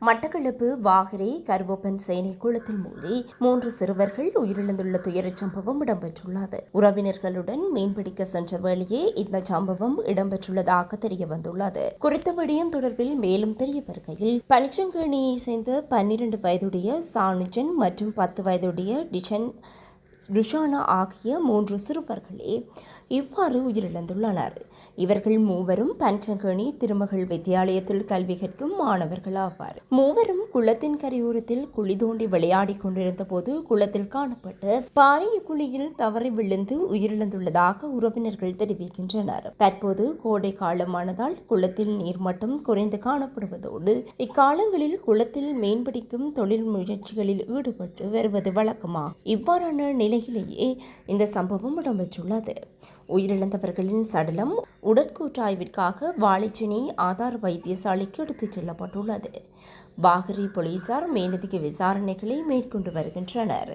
மட்டக்களப்பு வாகரை கருவப்பன் சேனை குளத்தில் மூழ்கி 3 சிறுவர்கள் உயிரிழந்துள்ள துயரச் சம்பவம் இடம்பெற்றுள்ளது. உறவினர்களுடன் மீன்பிடிக்க சென்ற வேளையே இந்த சம்பவம் இடம்பெற்றுள்ளதாக தெரியவந்துள்ளது. குறித்த விடயம் தொடர்பில் மேலும் தெரிய வருகையில் பனிச்சங்கேணியைச் சேர்ந்த 12 வயதுடைய சானுஜன் மற்றும் 10 வயதுடைய ருஷானா ஆகிய 3 சிறுவர்களே இவ்வாறு உயிரிழந்துள்ளனர். இவர்கள் மூவரும் பனிச்சங்கேணி திருமகள் வித்தியாலயத்தில் கல்வி கற்கும் மாணவர்கள் ஆவார். மூவரும் குளத்தின் கரையோரத்தில் குழி தோண்டி விளையாடிக் கொண்டிருந்த போது குளத்தில் காணப்பட்டு பாரிய குழியில் தவறி விழுந்து உயிரிழந்துள்ளதாக உறவினர்கள் தெரிவிக்கின்றனர். தற்போது கோடை காலமானதால் குளத்தில் நீர்மட்டம் குறைந்து காணப்படுவதோடு இக்காலங்களில் குளத்தில் மீன்பிடிக்கும் தொழில் முயற்சிகளில் ஈடுபட்டு வருவது வழக்கமாகும். இவ்வாறான நிலையிலேயே இந்த சம்பவம் இடம்பெற்றுள்ளது. உயிரிழந்தவர்களின் சடலம் உடற்கூற்றாய்விற்காக வாழைச்சேனை ஆதார வைத்தியசாலைக்கு எடுத்துச் செல்லப்பட்டுள்ளது. வாகரை போலீசார் மேலதிக விசாரணைகளை மேற்கொண்டு வருகின்றனர்.